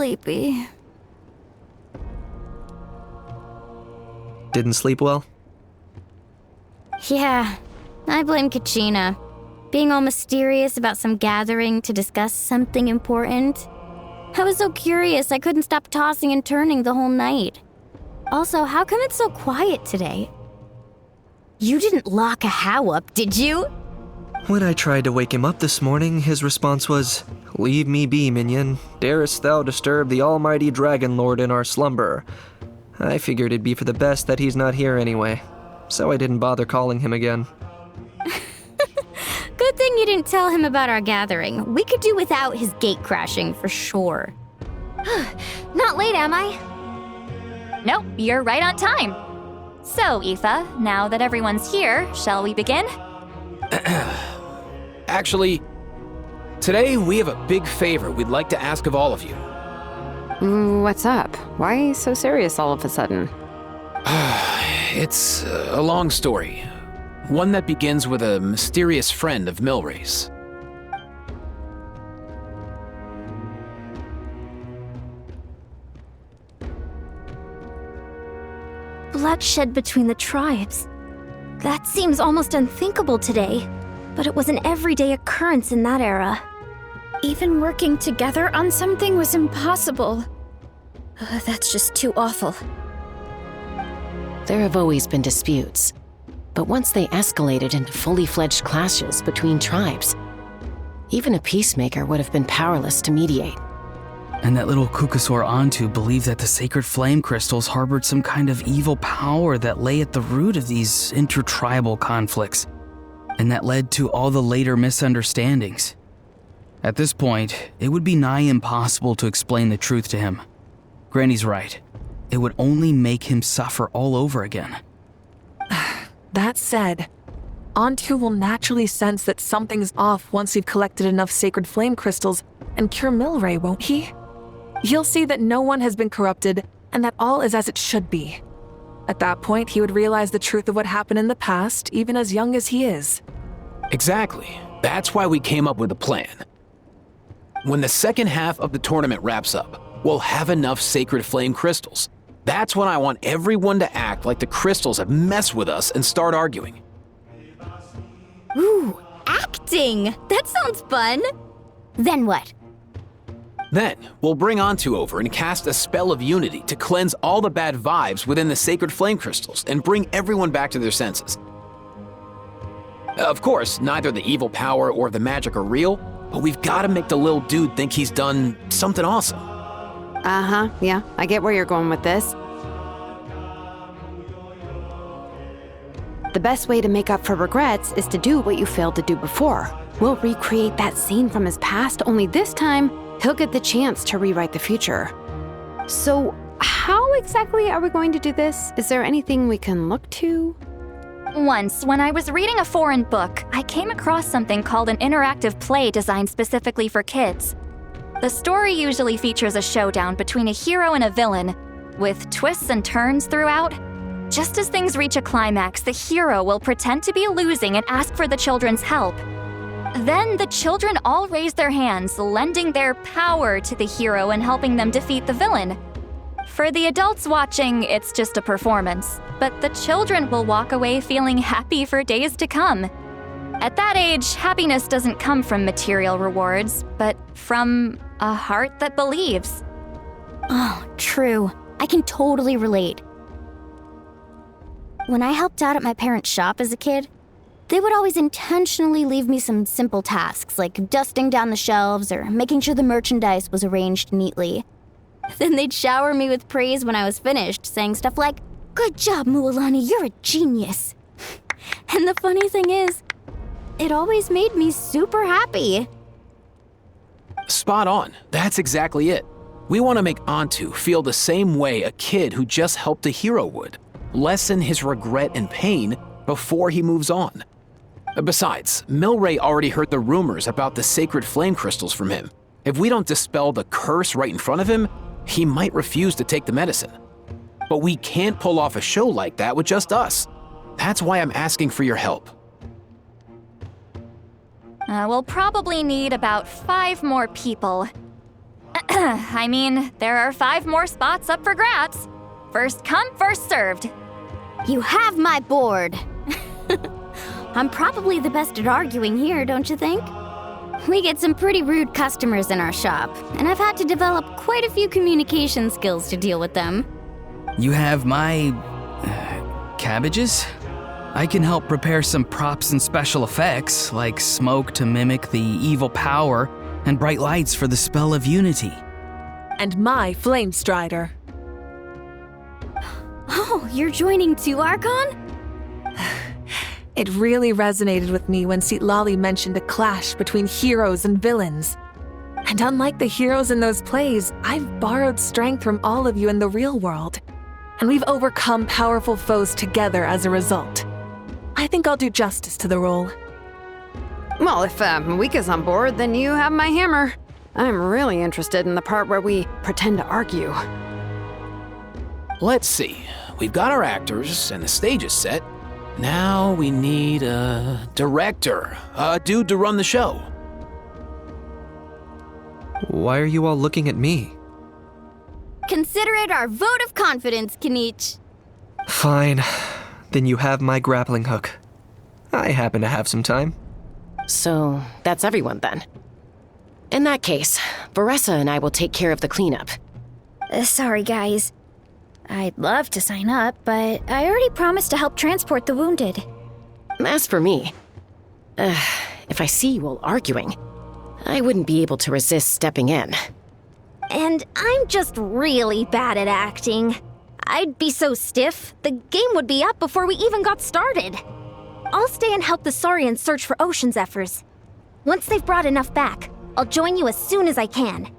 sleepy. Didn't sleep well? Yeah, I blame Kachina. Being all mysterious about some gathering to discuss something important. I was so curious I couldn't stop tossing and turning the whole night. Also, how come it's so quiet today? You didn't lock a How up, did you? When I tried to wake him up this morning, his response was, "Leave me be, minion. Darest thou disturb the almighty Dragon Lord in our slumber?" I figured it'd be for the best that he's not here anyway, so I didn't bother calling him again. Good thing you didn't tell him about our gathering. We could do without his gate crashing for sure. Not late, am I? Nope, you're right on time. So, Aoife, now that everyone's here, shall we begin? Actually, today we have a big favor we'd like to ask of all of you. What's up? Why so serious all of a sudden? It's a long story. One that begins with a mysterious friend of Milray's. Bloodshed between the tribes. That seems almost unthinkable today, but it was an everyday occurrence in that era. Even working together on something was impossible. That's just too awful. There have always been disputes, but once they escalated into fully fledged clashes between tribes, even a peacemaker would have been powerless to mediate. And that little Kukusor Antu believed that the sacred flame crystals harbored some kind of evil power that lay at the root of these intertribal conflicts, and that led to all the later misunderstandings. At this point, it would be nigh impossible to explain the truth to him. Granny's right. It would only make him suffer all over again. That said, Antu will naturally sense that something's off once we've collected enough sacred flame crystals and cure Milray, won't he? He'll see that no one has been corrupted and that all is as it should be. At that point, he would realize the truth of what happened in the past, even as young as he is. Exactly. That's why we came up with a plan. When the second half of the tournament wraps up, we'll have enough sacred flame crystals. That's when I want everyone to act like the crystals have messed with us and start arguing. Ooh, acting! That sounds fun! Then what? Then, we'll bring Antu over and cast a spell of unity to cleanse all the bad vibes within the sacred flame crystals and bring everyone back to their senses. Of course, neither the evil power or the magic are real, but we've got to make the little dude think he's done something awesome. Yeah, I get where you're going with this. The best way to make up for regrets is to do what you failed to do before. We'll recreate that scene from his past, only this time, he'll get the chance to rewrite the future. So, how exactly are we going to do this? Is there anything we can look to? Once, when I was reading a foreign book, I came across something called an interactive play designed specifically for kids. The story usually features a showdown between a hero and a villain, with twists and turns throughout. Just as things reach a climax, the hero will pretend to be losing and ask for the children's help. Then the children all raise their hands, lending their power to the hero and helping them defeat the villain. For the adults watching, it's just a performance, but the children will walk away feeling happy for days to come. At that age, happiness doesn't come from material rewards, but from a heart that believes. Oh, true. I can totally relate. When I helped out at my parents' shop as a kid, they would always intentionally leave me some simple tasks like dusting down the shelves or making sure the merchandise was arranged neatly. Then they'd shower me with praise when I was finished, saying stuff like, "Good job, Mualani, you're a genius." And the funny thing is, it always made me super happy. Spot on. That's exactly it. We want to make Antu feel the same way a kid who just helped a hero would. Lessen his regret and pain before he moves on. Besides, Milray already heard the rumors about the sacred flame crystals from him. If we don't dispel the curse right in front of him, he might refuse to take the medicine. But we can't pull off a show like that with just us. That's why I'm asking for your help. We'll probably need about 5 more people. I mean, there are 5 more spots up for grabs. First come, first served. You have my board. I'm probably the best at arguing here, don't you think? We get some pretty rude customers in our shop, and I've had to develop quite a few communication skills to deal with them. You have my... cabbages? I can help prepare some props and special effects, like smoke to mimic the evil power, and bright lights for the spell of unity. And my Flame Strider. Oh, you're joining too, Archon? It really resonated with me when Lolly mentioned a clash between heroes and villains. And unlike the heroes in those plays, I've borrowed strength from all of you in the real world. And we've overcome powerful foes together as a result. I think I'll do justice to the role. Well, if Mika's on board, then you have my hammer. I'm really interested in the part where we pretend to argue. Let's see. We've got our actors and the stage is set. Now we need a director, a dude to run the show. Why are you all looking at me? Consider it our vote of confidence, Kanich. Fine. Then you have my grappling hook. I happen to have some time. So, that's everyone then. In that case, Varessa and I will take care of the cleanup. Sorry, guys. I'd love to sign up, but I already promised to help transport the wounded. As for me, if I see you all arguing, I wouldn't be able to resist stepping in. And I'm just really bad at acting. I'd be so stiff, the game would be up before we even got started. I'll stay and help the Saurians search for Ocean Zephyrs. Once they've brought enough back, I'll join you as soon as I can.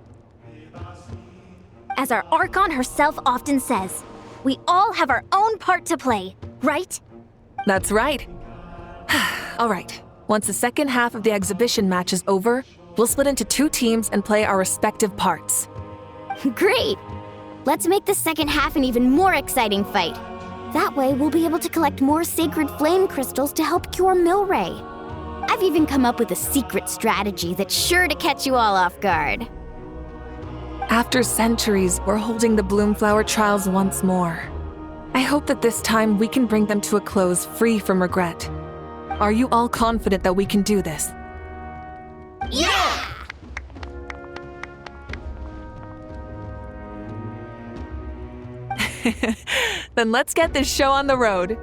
As our Archon herself often says, we all have our own part to play, right? That's right. All right. Once the second half of the exhibition match is over, we'll split into 2 teams and play our respective parts. Great! Let's make the second half an even more exciting fight. That way, we'll be able to collect more sacred flame crystals to help cure Milray. I've even come up with a secret strategy that's sure to catch you all off guard. After centuries, we're holding the Bloomflower trials once more. I hope that this time we can bring them to a close free from regret. Are you all confident that we can do this? Yeah! Then let's get this show on the road.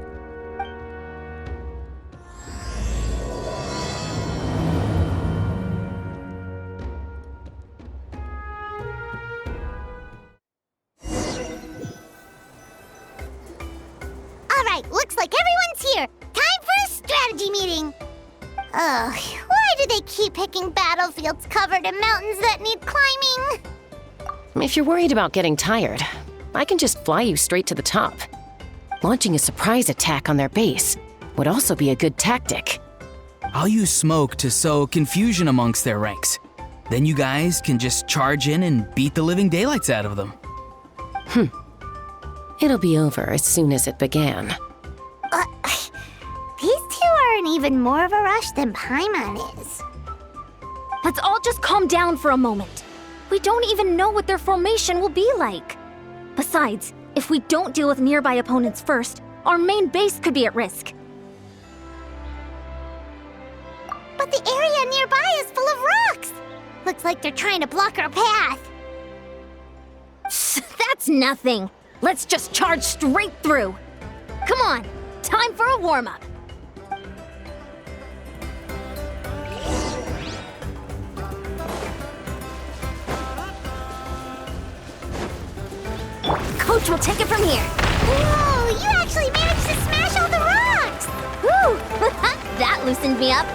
Alright, looks like everyone's here. Time for a strategy meeting. Ugh, why do they keep picking battlefields covered in mountains that need climbing? If you're worried about getting tired, I can just fly you straight to the top. Launching a surprise attack on their base would also be a good tactic. I'll use smoke to sow confusion amongst their ranks. Then you guys can just charge in and beat the living daylights out of them. It'll be over as soon as it began. These two are in even more of a rush than Paimon is. Let's all just calm down for a moment. We don't even know what their formation will be like. Besides, if we don't deal with nearby opponents first, our main base could be at risk. But the area nearby is full of rocks. Looks like they're trying to block our path. That's nothing. Let's just charge straight through. Come on, time for a warm-up. Coach will take it from here. Whoa, you actually managed to smash all the rocks! Woo! That loosened me up.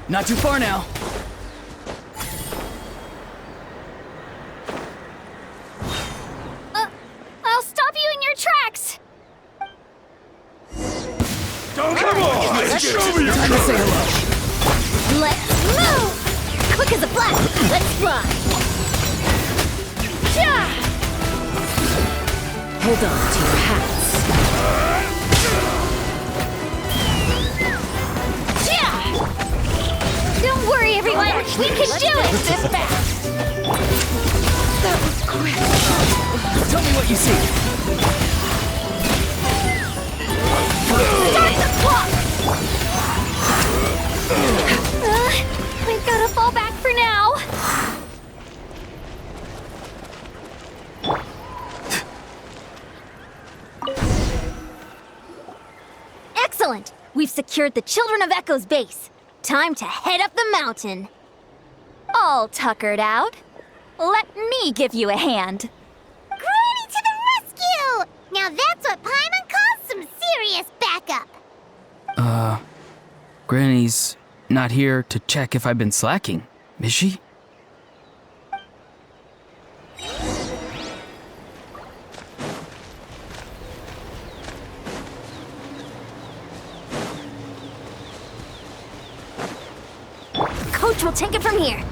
Not too far now. Let's move! Quick as a flash! Let's fly! Yeah! Hold on to your hats. Yeah! Don't worry, everyone! We can do it! This fast! That was quick. Tell me what you see. Start the clock! We've got to fall back for now. Excellent! We've secured the Children of Echo's base. Time to head up the mountain. All tuckered out. Let me give you a hand. Granny to the rescue! Now that's what Paimon calls some serious backup. Granny's not here to check if I've been slacking, is she? Coach will take it from here.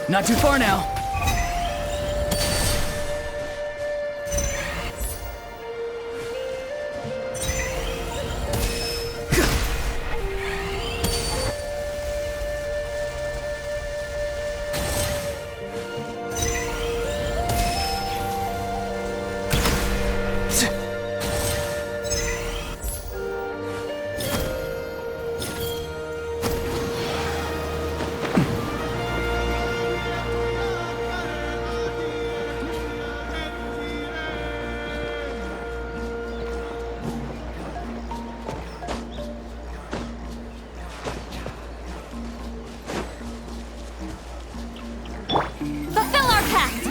Not too far now. Fulfill our pact!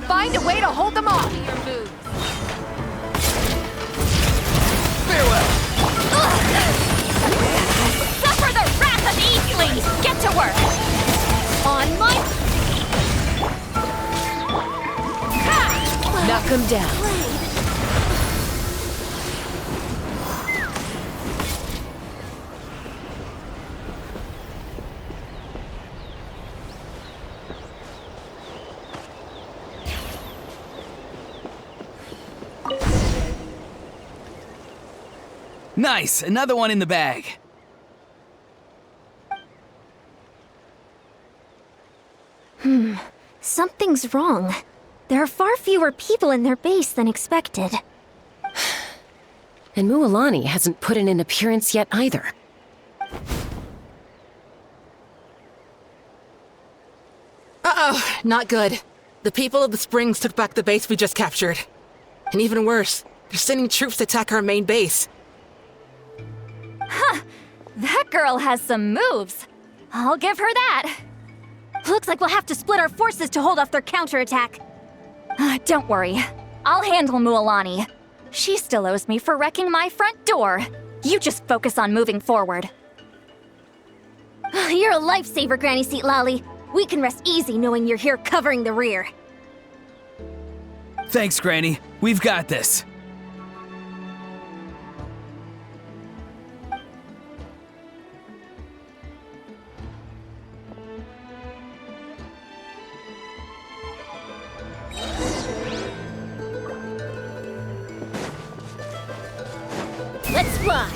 Find a way to hold them off! Suffer the wrath of Easlings! Get to work! On my... Knock him down. Nice! Another one in the bag. Something's wrong. There are far fewer people in their base than expected. And Mualani hasn't put in an appearance yet either. Uh-oh, not good. The people of the Springs took back the base we just captured. And even worse, they're sending troops to attack our main base. That girl has some moves. I'll give her that. Looks like we'll have to split our forces to hold off their counterattack. Don't worry. I'll handle Mualani. She still owes me for wrecking my front door. You just focus on moving forward. You're a lifesaver, Granny Seat Lolly. We can rest easy knowing you're here covering the rear. Thanks, Granny. We've got this. Let's fly!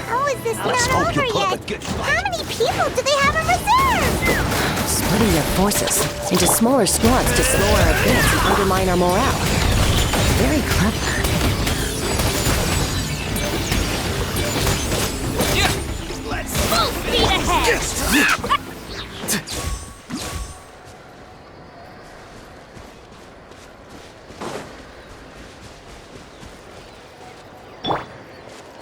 How is this not over yet? How many people do they have in reserve? splitting their forces into smaller squads to slow our advance and undermine our morale. Very clever. Full speed ahead!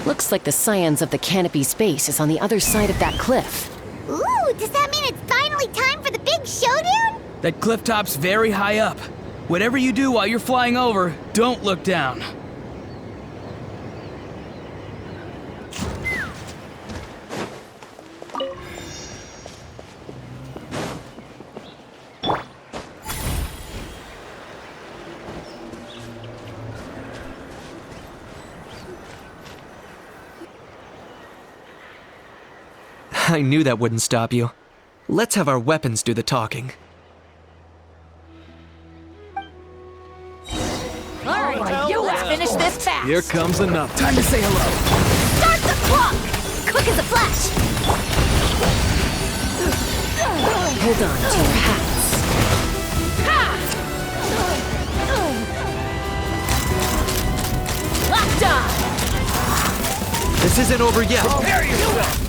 Looks like the Scions of the Canopy's base is on the other side of that cliff. Ooh, does that mean it's finally time for the big showdown? That cliff top's very high up. Whatever you do while you're flying over, don't look down. I knew that wouldn't stop you. Let's have our weapons do the talking. Alright, let's finish this fast. Here comes another. Time to say hello. Start the clock! Quick as a flash! Hold on to your hats. Locked on! This isn't over yet. Prepare yourself!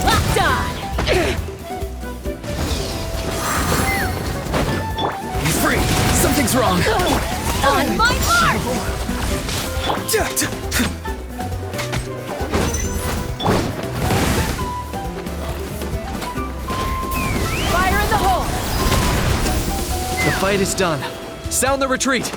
Locked on! He's free! Something's wrong! On my mark! Fire in the hole! The fight is done. Sound the retreat!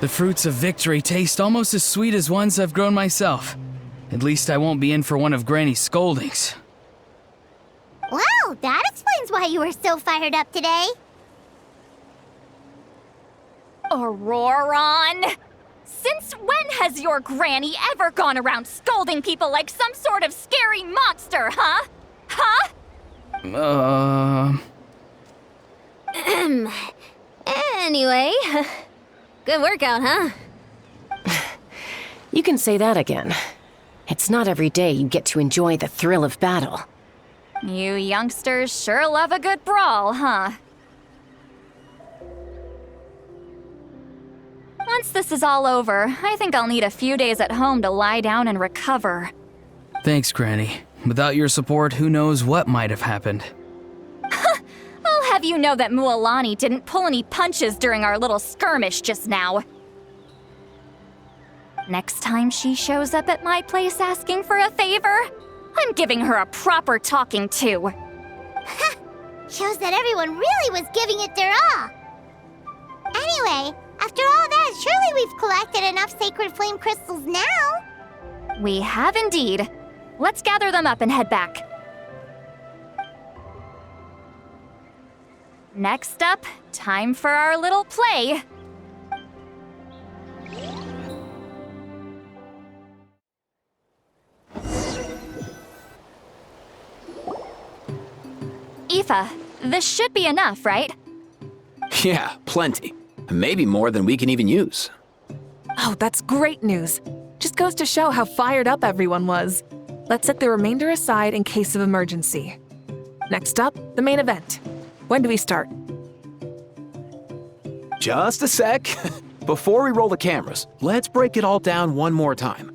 The fruits of victory taste almost as sweet as ones I've grown myself. At least I won't be in for one of Granny's scoldings. Wow, that explains why you were so fired up today. Auroron! Since when has your granny ever gone around scolding people like some sort of scary monster, huh? Huh? Anyway, good workout, huh? You can say that again. It's not every day you get to enjoy the thrill of battle. You youngsters sure love a good brawl, huh? Once this is all over, I think I'll need a few days at home to lie down and recover. Thanks, Granny. Without your support, who knows what might have happened. I'll have you know that Mualani didn't pull any punches during our little skirmish just now. Next time she shows up at my place asking for a favor, I'm giving her a proper talking to. Shows that everyone really was giving it their all. Anyway, after all that, surely we've collected enough sacred flame crystals now. We have indeed. Let's gather them up and head back. Next up, time for our little play. Aoife, this should be enough, right? Yeah, plenty. Maybe more than we can even use. Oh, that's great news. Just goes to show how fired up everyone was. Let's set the remainder aside in case of emergency. Next up, the main event. When do we start? Just a sec. Before we roll the cameras, let's break it all down one more time.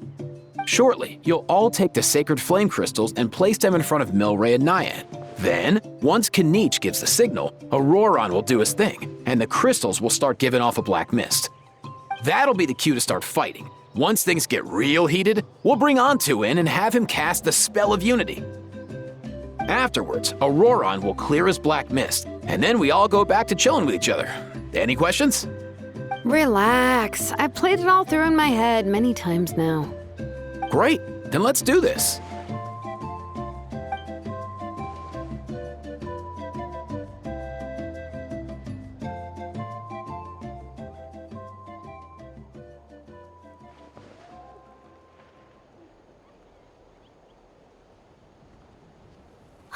Shortly, you'll all take the sacred flame crystals and place them in front of Milray and Nyan. Then, once Kanich gives the signal, Auroron will do his thing, and the crystals will start giving off a black mist. That'll be the cue to start fighting. Once things get real heated, we'll bring Antu in and have him cast the Spell of Unity. Afterwards, Auroron will clear his black mist, and then we all go back to chilling with each other. Any questions? Relax. I played it all through in my head many times now. Great, then let's do this.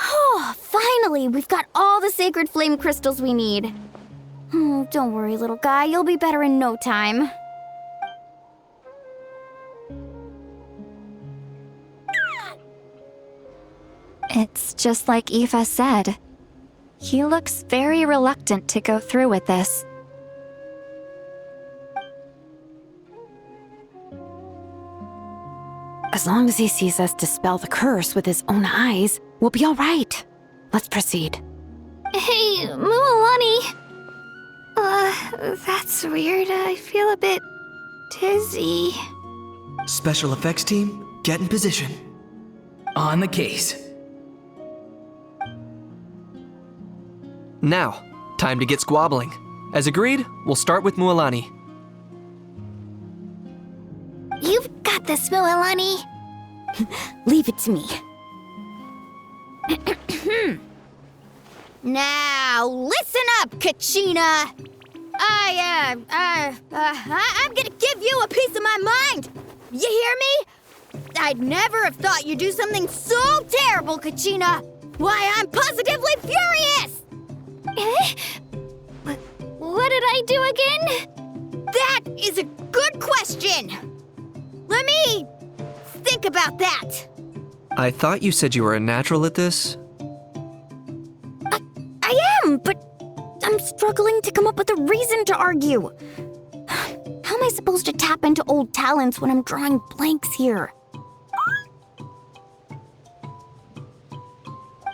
Oh, finally, we've got all the sacred flame crystals we need. Oh, Don't worry, little guy. You'll be better in no time. It's just like Aoife said. He looks very reluctant to go through with this. As long as he sees us dispel the curse with his own eyes, we'll be all right. Let's proceed. Hey, Mualani. That's weird. I feel a bit dizzy. Special effects team, get in position. On the case. Now, time to get squabbling. As agreed, we'll start with Mualani. You've got this, Mualani. Leave it to me. Now, listen up, Kachina. I'm gonna give you a piece of my mind. You hear me? I'd never have thought you'd do something so terrible, Kachina. Why, I'm positively furious. What did I do again? That is a good question. Let me think about that. I thought you said you were a natural at this. I am, but I'm struggling to come up with a reason to argue. How am I supposed to tap into old talents when I'm drawing blanks here?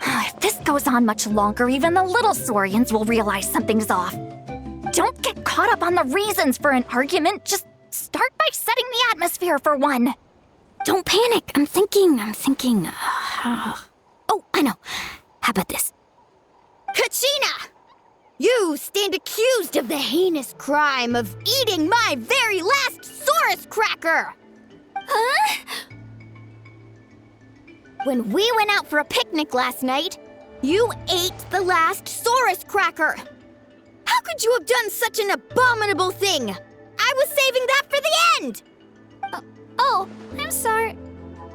If this goes on much longer, even the little Saurians will realize something's off. Don't get caught up on the reasons for an argument. Just start by setting the atmosphere for one. Don't panic. I'm thinking. Oh, I know. How about this? Kachina! You stand accused of the heinous crime of eating my very last Saurus cracker! Huh? When we went out for a picnic last night, you ate the last Saurus cracker! How could you have done such an abominable thing? I was saving that for the end! Oh, I'm sorry.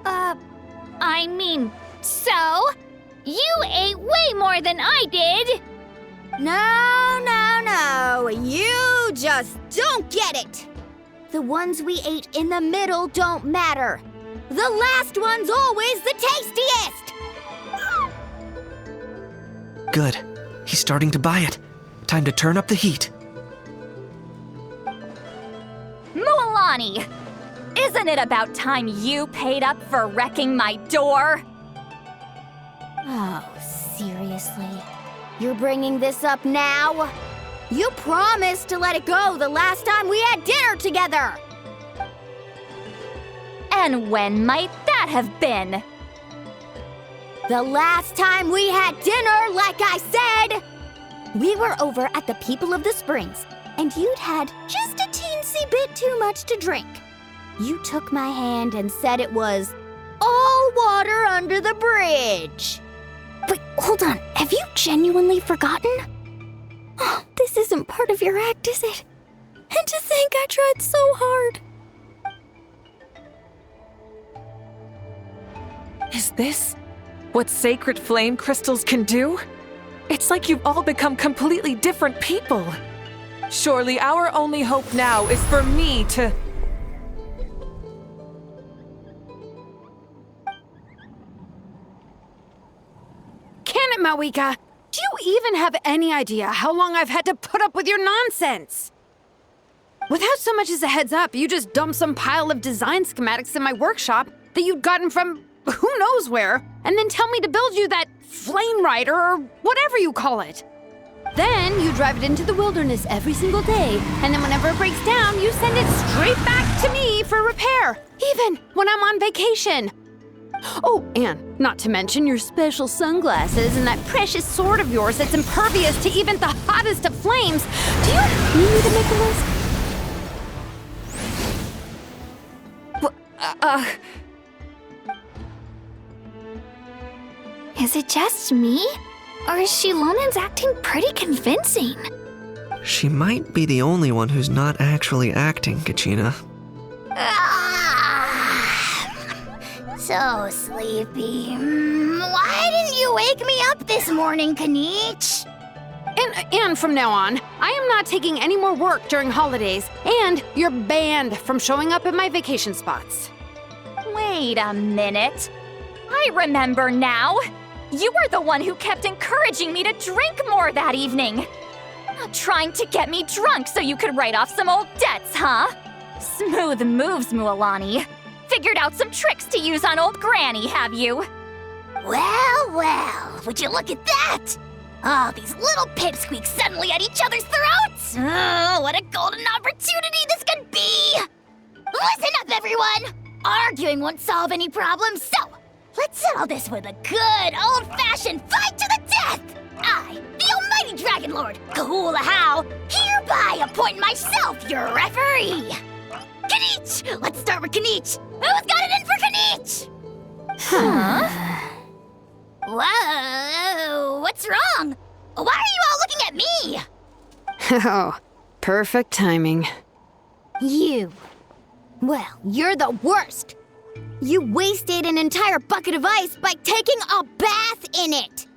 I mean, so? You ate way more than I did! No, you just don't get it! The ones we ate in the middle don't matter. The last one's always the tastiest! Good. He's starting to buy it. Time to turn up the heat. Mualani! Isn't it about time you paid up for wrecking my door? Oh, seriously? You're bringing this up now? You promised to let it go the last time we had dinner together! And when might that have been? The last time we had dinner, like I said! We were over at the People of the Springs, and you'd had just a teensy bit too much to drink. You took my hand and said it was all water under the bridge. Wait, hold on. Have you genuinely forgotten? Oh, this isn't part of your act, is it? And to think I tried so hard. Is this what sacred flame crystals can do? It's like you've all become completely different people. Surely our only hope now is for me to... Can it, Mawika? Do you even have any idea how long I've had to put up with your nonsense? Without so much as a heads up, you just dumped some pile of design schematics in my workshop that you'd gotten from who knows where, and then tell me to build you that flame rider or whatever you call it. Then you drive it into the wilderness every single day, and then whenever it breaks down, you send it straight back to me for repair, even when I'm on vacation. Oh, and not to mention your special sunglasses and that precious sword of yours that's impervious to even the hottest of flames. Do you need me to make a list? Is it just me? Or is Shilonen's acting pretty convincing? She might be the only one who's not actually acting, Kachina. So sleepy. Why didn't you wake me up this morning, Kanich? And from now on, I am not taking any more work during holidays, and you're banned from showing up at my vacation spots. Wait a minute. I remember now. You were the one who kept encouraging me to drink more that evening. Trying to get me drunk so you could write off some old debts, huh? Smooth moves, Mualani. Figured out some tricks to use on old Granny, have you? Well, well, would you look at that? Oh, these little pipsqueaks suddenly at each other's throats! Oh, what a golden opportunity this could be! Listen up, everyone! Arguing won't solve any problems, so let's settle this with a good old-fashioned fight to the death! I, the almighty Dragon Lord, Kahula-How, hereby appoint myself your referee! Kanich! Let's start with Kanich! Who's got it in for Kanich? Huh? Whoa, what's wrong? Why are you all looking at me? Oh, perfect timing. You. Well, you're the worst. You wasted an entire bucket of ice by taking a bath in it.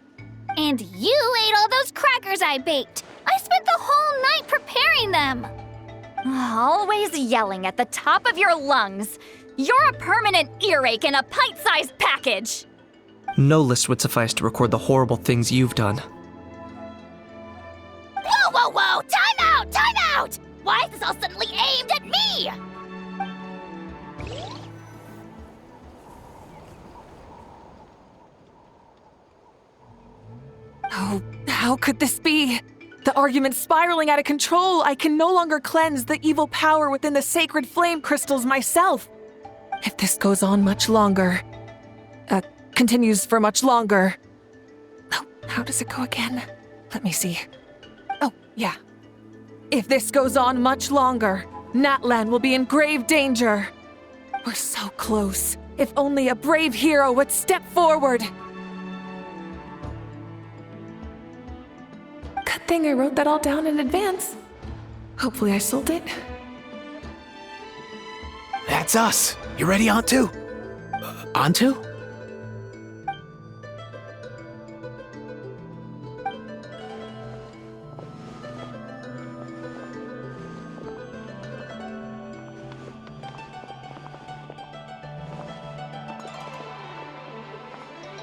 And you ate all those crackers I baked. I spent the whole night preparing them. Always yelling at the top of your lungs. You're a permanent earache in a pint-sized package. No list would suffice to record the horrible things you've done. Whoa, whoa, whoa! Time out! Time out! Why is this all suddenly aimed at me? Oh, how could this be? The argument's spiraling out of control. I can no longer cleanse the evil power within the sacred flame crystals myself. If this goes on much longer, continues for much longer. Oh, how does it go again? Let me see. Oh, yeah. If this goes on much longer, Natlan will be in grave danger. We're so close. If only a brave hero would step forward. Good thing I wrote that all down in advance. Hopefully I sold it. That's us. You ready, Antu? Antu?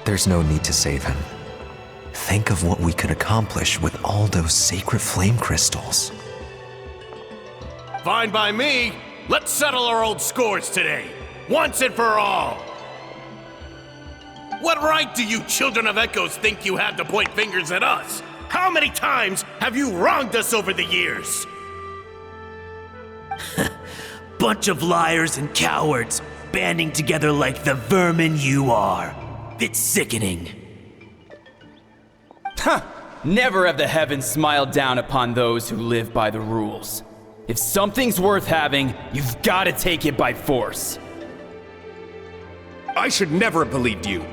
There's no need to save him. Think of what we could accomplish with all those sacred flame crystals. Fine by me. Let's settle our old scores today, once and for all. What right do you children of Echoes think you have to point fingers at us? How many times have you wronged us over the years? Bunch of liars and cowards, banding together like the vermin you are. It's sickening. Huh! Never have the heavens smiled down upon those who live by the rules. If something's worth having, you've got to take it by force. I should never have believed you.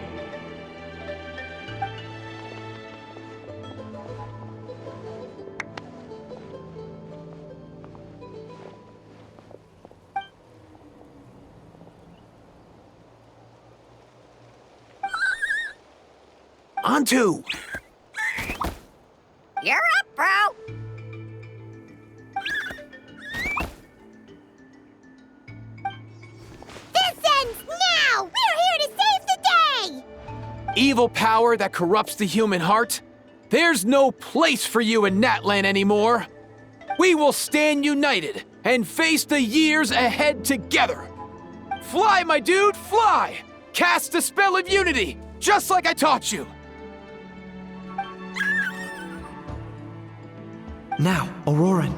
Antu! You're up, bro. This ends now! We're here to save the day! Evil power that corrupts the human heart? There's no place for you in Natlan anymore. We will stand united and face the years ahead together. Fly, my dude, fly! Cast a spell of unity, just like I taught you. Now, Auroran.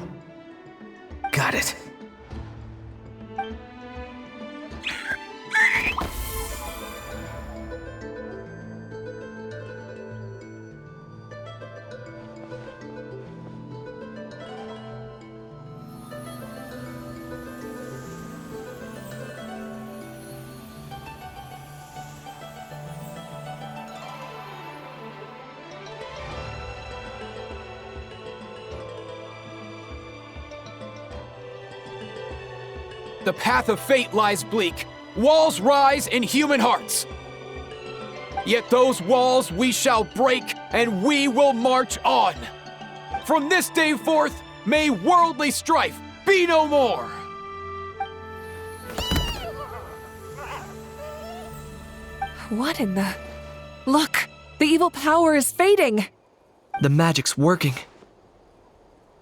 Got it. The path of fate lies bleak. Walls rise in human hearts. Yet those walls we shall break, and we will march on. From this day forth, may worldly strife be no more! What in the... Look! The evil power is fading! The magic's working.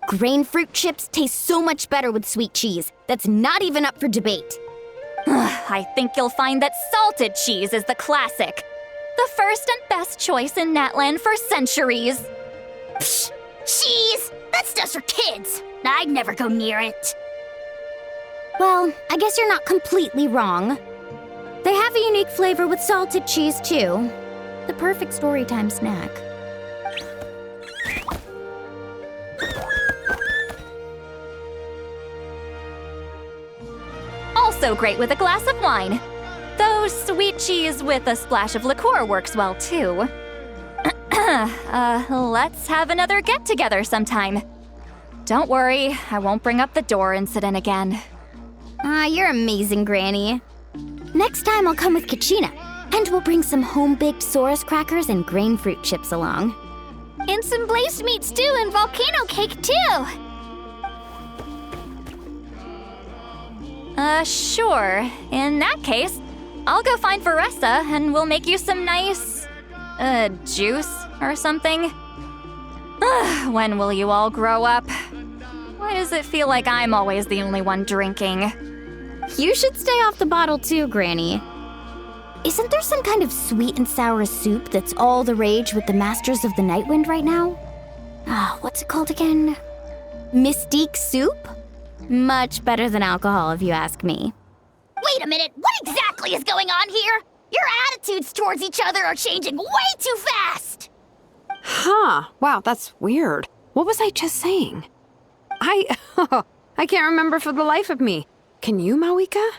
Grain fruit chips taste so much better with sweet cheese. That's not even up for debate. I think you'll find that salted cheese is the classic. The first and best choice in Natland for centuries. Psh, cheese! That stuff's for kids. I'd never go near it. Well, I guess you're not completely wrong. They have a unique flavor with salted cheese, too. The perfect storytime snack. Also great with a glass of wine. Though sweet cheese with a splash of liqueur works well, too. Let's have another get-together sometime. Don't worry, I won't bring up the door incident again. You're amazing, Granny. Next time I'll come with Kachina, and we'll bring some home-baked Saurus crackers and grain fruit chips along. And some blazed meat stew and volcano cake, too! Sure. In that case, I'll go find Veressa and we'll make you some nice, juice or something. When will you all grow up? Why does it feel like I'm always the only one drinking? You should stay off the bottle too, Granny. Isn't there some kind of sweet and sour soup that's all the rage with the Masters of the Nightwind right now? What's it called again? Mystique soup? Much better than alcohol, if you ask me. Wait a minute, what exactly is going on here? Your attitudes towards each other are changing way too fast! Huh. Wow, that's weird. What was I just saying? I can't remember for the life of me. Can you, Mawika?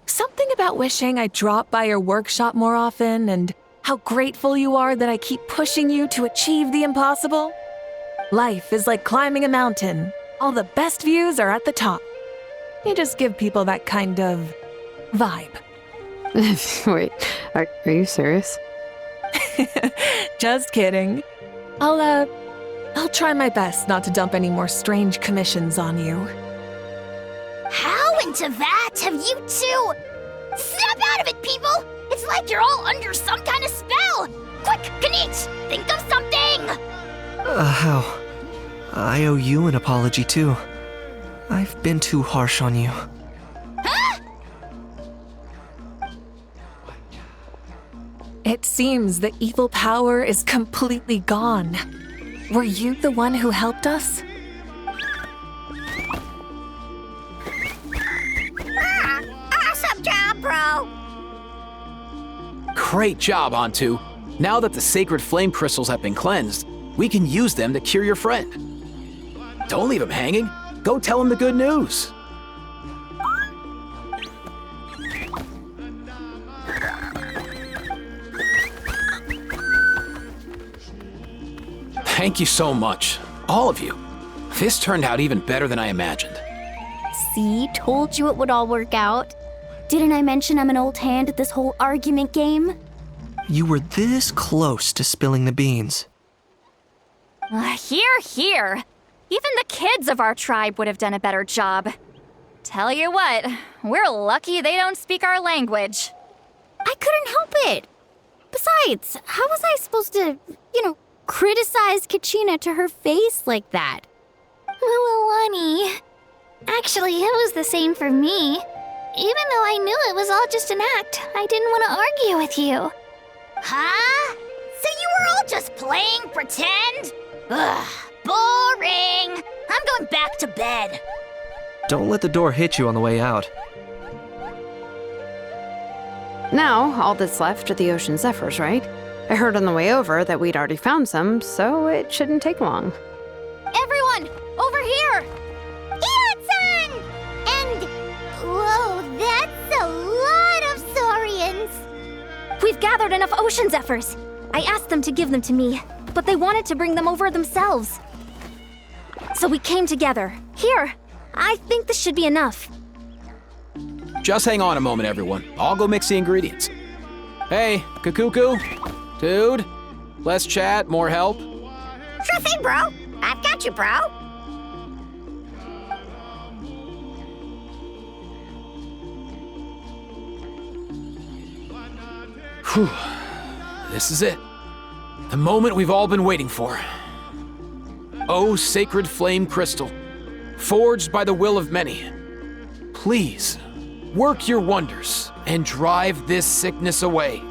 Something about wishing I dropped by your workshop more often and how grateful you are that I keep pushing you to achieve the impossible. Life is like climbing a mountain. All the best views are at the top. You just give people that kind of vibe. Wait, are you serious? Just kidding. I'll try my best not to dump any more strange commissions on you. How into that have you two? Snap out of it, people! It's like you're all under some kind of spell! Quick, Kanich, think of something! How? I owe you an apology, too. I've been too harsh on you. Huh? It seems the evil power is completely gone. Were you the one who helped us? Awesome job, bro! Great job, Antu. Now that the sacred flame crystals have been cleansed, we can use them to cure your friend. Don't leave him hanging. Go tell him the good news. Thank you so much, all of you. This turned out even better than I imagined. See, told you it would all work out. Didn't I mention I'm an old hand at this whole argument game? You were this close to spilling the beans. Here. Even the kids of our tribe would have done a better job. Tell you what, we're lucky they don't speak our language. I couldn't help it. Besides, how was I supposed to, criticize Kachina to her face like that? Luani. Actually, it was the same for me. Even though I knew it was all just an act, I didn't want to argue with you. Huh? So you were all just playing pretend? Ugh, boring. I'm going back to bed. Don't let the door hit you on the way out. Now, all that's left are the ocean zephyrs, right? I heard on the way over that we'd already found some, so it shouldn't take long. Everyone, over here! Ian-san! And, whoa, that's a lot of saurians. We've gathered enough ocean zephyrs. I asked them to give them to me, but they wanted to bring them over themselves. So we came together. Here, I think this should be enough. Just hang on a moment, everyone. I'll go mix the ingredients. Hey, Kakuku? Dude? Less chat, more help? Sure thing, bro. I've got you, bro. Whew. This is it. The moment we've all been waiting for. O sacred flame crystal, forged by the will of many, please work your wonders and drive this sickness away.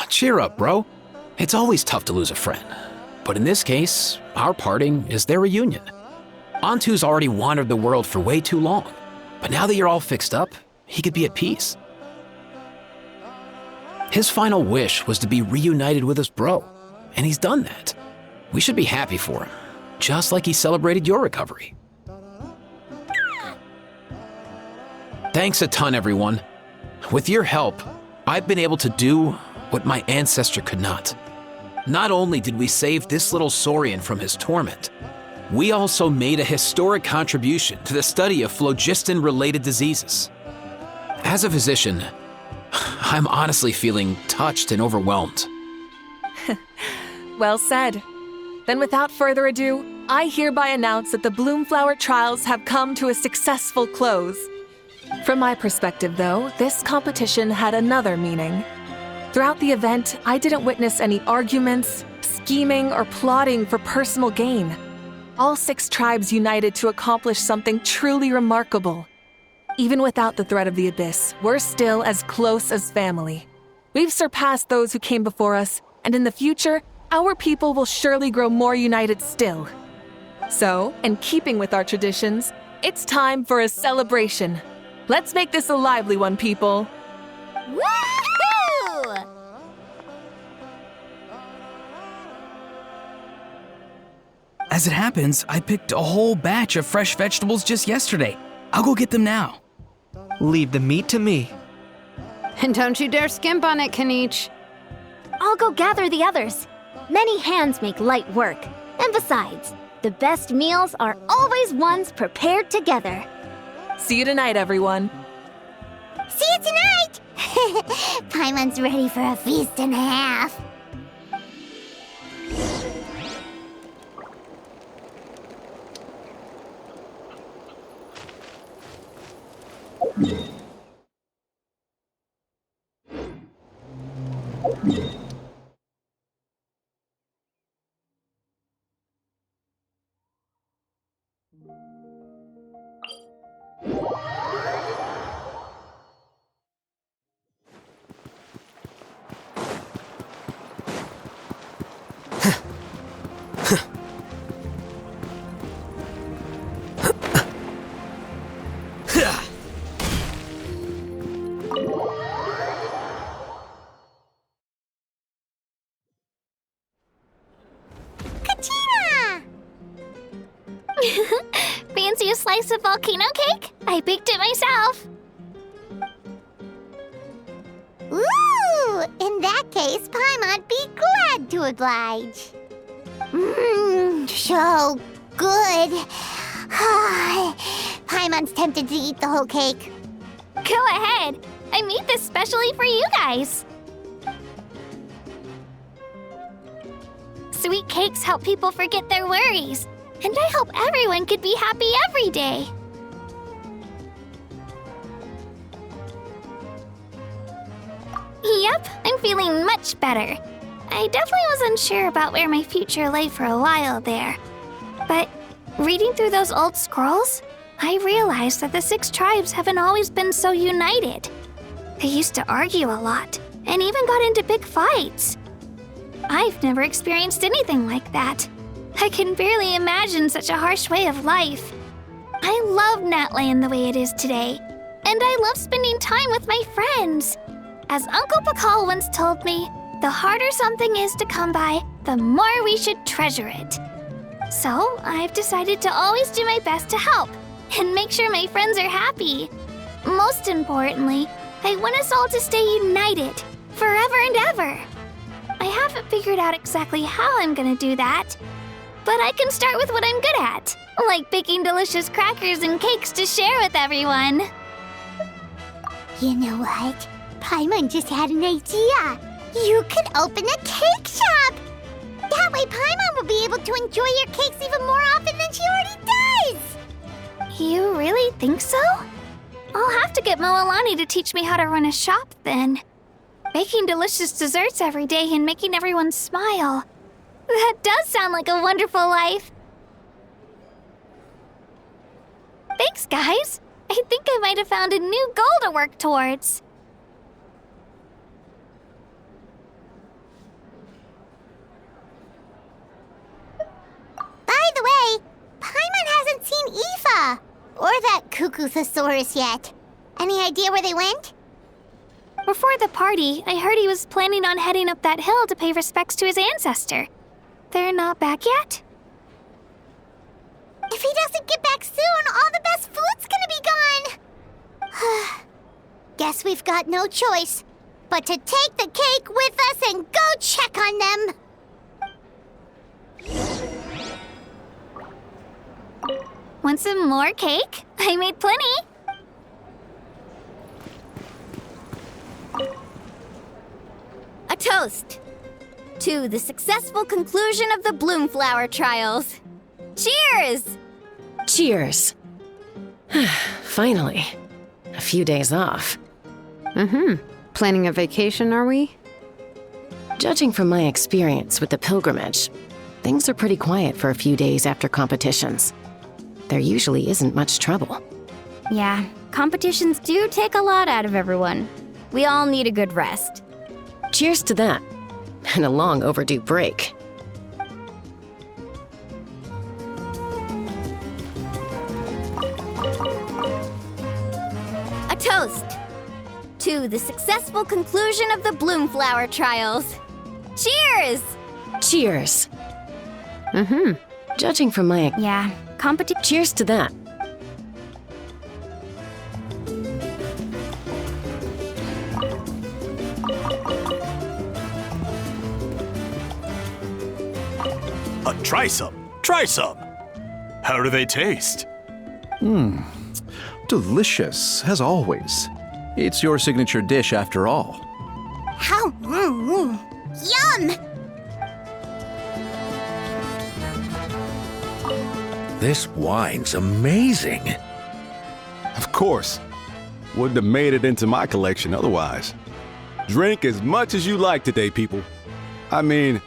Cheer up, bro. It's always tough to lose a friend. But in this case, our parting is their reunion. Antu's already wandered the world for way too long. But now that you're all fixed up, he could be at peace. His final wish was to be reunited with his bro, and he's done that. We should be happy for him, just like he celebrated your recovery. Thanks a ton, everyone. With your help, I've been able to do what my ancestor could not. Not only did we save this little Saurian from his torment, we also made a historic contribution to the study of phlogiston-related diseases. As a physician, I'm honestly feeling touched and overwhelmed. Well said. Then without further ado, I hereby announce that the Bloomflower trials have come to a successful close. From my perspective, though, this competition had another meaning. Throughout the event, I didn't witness any arguments, scheming, or plotting for personal gain. All 6 tribes united to accomplish something truly remarkable. Even without the threat of the Abyss, we're still as close as family. We've surpassed those who came before us, and in the future, our people will surely grow more united still. So, in keeping with our traditions, it's time for a celebration. Let's make this a lively one, people. Woohoo! As it happens, I picked a whole batch of fresh vegetables just yesterday. I'll go get them now. Leave the meat to me. And don't you dare skimp on it, Kanich. I'll go gather the others. Many hands make light work. And besides, the best meals are always ones prepared together. See you tonight, everyone. See you tonight! Paimon's ready for a feast and a half. Fancy a slice of volcano cake? I baked it myself. Ooh, in that case, Paimon'd be glad to oblige. Mmm, so good. Paimon's tempted to eat the whole cake. Go ahead. I made this specially for you guys. Sweet cakes help people forget their worries. And I hope everyone could be happy every day. Yep, I'm feeling much better. I definitely was unsure about where my future lay for a while there. But reading through those old scrolls, I realized that the 6 tribes haven't always been so united. They used to argue a lot, and even got into big fights. I've never experienced anything like that. I can barely imagine such a harsh way of life. I love Natland the way it is today, and I love spending time with my friends. As Uncle Pakal once told me, the harder something is to come by, the more we should treasure it. So I've decided to always do my best to help and make sure my friends are happy. Most importantly, I want us all to stay united, forever and ever. I haven't figured out exactly how I'm gonna do that, but I can start with what I'm good at, like baking delicious crackers and cakes to share with everyone. You know what? Paimon just had an idea. You could open a cake shop. That way Paimon will be able to enjoy your cakes even more often than she already does. You really think so? I'll have to get Moalani to teach me how to run a shop then. Baking delicious desserts every day and making everyone smile. That does sound like a wonderful life. Thanks, guys. I think I might have found a new goal to work towards. By the way, Paimon hasn't seen Aoife or that Cuckoo-thosaurus yet. Any idea where they went? Before the party, I heard he was planning on heading up that hill to pay respects to his ancestor. They're not back yet? If he doesn't get back soon, all the best food's gonna be gone. Guess we've got no choice but to take the cake with us and go check on them. Want some more cake? I made plenty. A toast to the successful conclusion of the Bloomflower trials. Cheers! Cheers. Finally. A few days off. Planning a vacation, are we? Judging from my experience with the pilgrimage, things are pretty quiet for a few days after competitions. There usually isn't much trouble. Yeah, competitions do take a lot out of everyone. We all need a good rest. Cheers to that, and a long overdue break. A toast to the successful conclusion of the Bloomflower trials. Cheers! Cheers. Judging from my... Yeah, Cheers to that. Try some. Try some. How do they taste? Delicious, as always. It's your signature dish after all. How? Yum! This wine's amazing. Of course. Wouldn't have made it into my collection otherwise. Drink as much as you like today, people. I mean,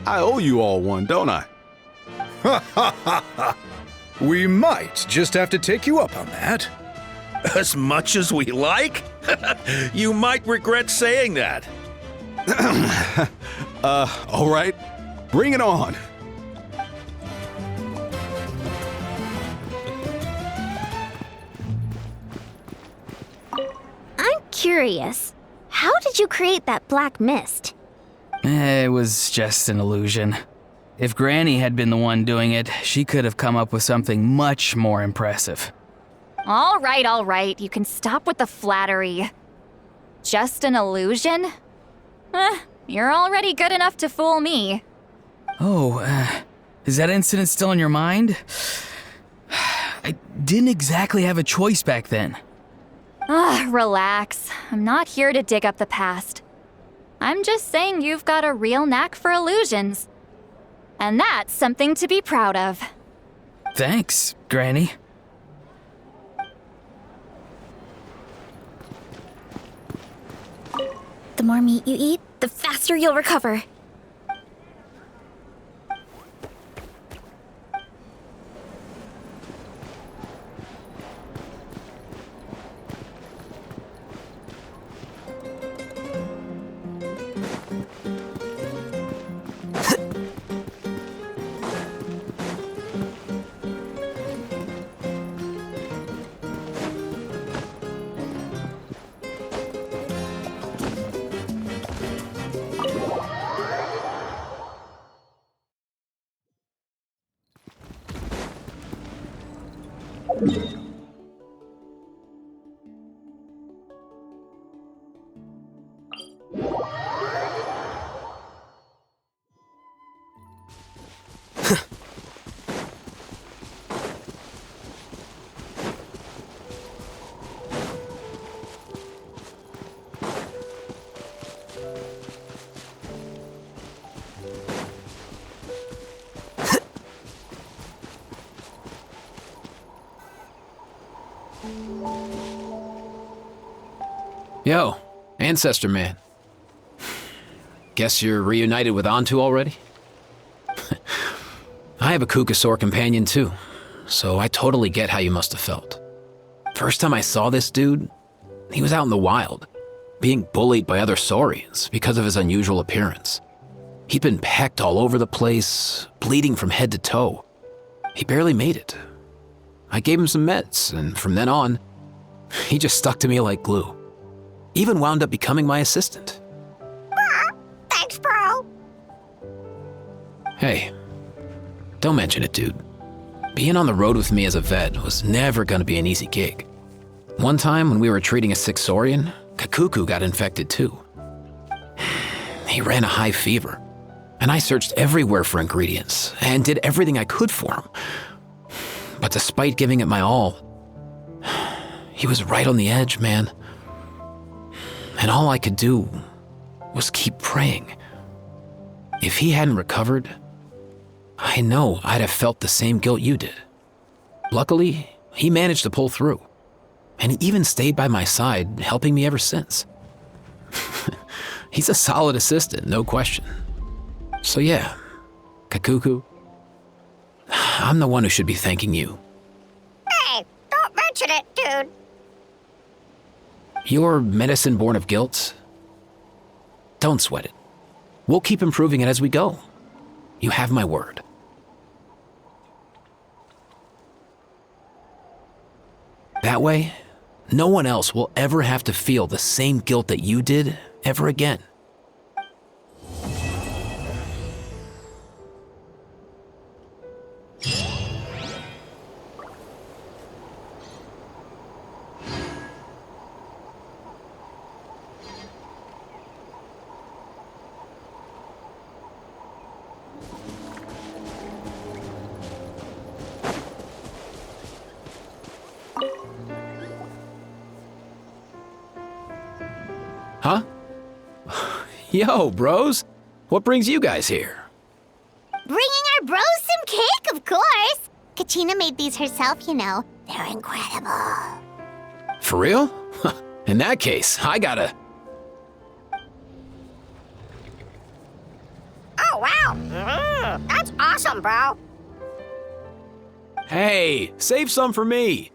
I owe you all one, don't I? Ha ha ha ha! We might just have to take you up on that. As much as we like? You might regret saying that. All right. Bring it on. I'm curious. How did you create that black mist? It was just an illusion. If Granny had been the one doing it, she could have come up with something much more impressive. All right. You can stop with the flattery. Just an illusion? You're already good enough to fool me. Oh, is that incident still in your mind? I didn't exactly have a choice back then. Relax. I'm not here to dig up the past. I'm just saying you've got a real knack for illusions. And that's something to be proud of. Thanks, Granny. The more meat you eat, the faster you'll recover. Yo, Ancestor Man. Guess you're reunited with Antu already? I have a Kukasaur companion too, so I totally get how you must have felt. First time I saw this dude, he was out in the wild, being bullied by other saurians because of his unusual appearance. He'd been pecked all over the place, bleeding from head to toe. He barely made it. I gave him some meds, and from then on, he just stuck to me like glue. Even wound up becoming my assistant. Thanks, bro. Hey, don't mention it, dude. Being on the road with me as a vet was never gonna be an easy gig. One time when we were treating a sick saurian, Kakuku got infected too. He ran a high fever, and I searched everywhere for ingredients and did everything I could for him. But despite giving it my all, he was right on the edge, man. And all I could do was keep praying. If he hadn't recovered, I know I'd have felt the same guilt you did. Luckily, he managed to pull through, and he even stayed by my side, helping me ever since. He's a solid assistant, no question. So yeah, Kakuku, I'm the one who should be thanking you. Hey, don't mention it, dude. Your medicine born of guilt? Don't sweat it. We'll keep improving it as we go. You have my word. That way, no one else will ever have to feel the same guilt that you did ever again. Huh? Yo, bros. What brings you guys here? Bringing our bros some cake, of course. Kachina made these herself, you know. They're incredible. For real? In that case, I gotta... Oh, wow. That's awesome, bro. Hey, save some for me.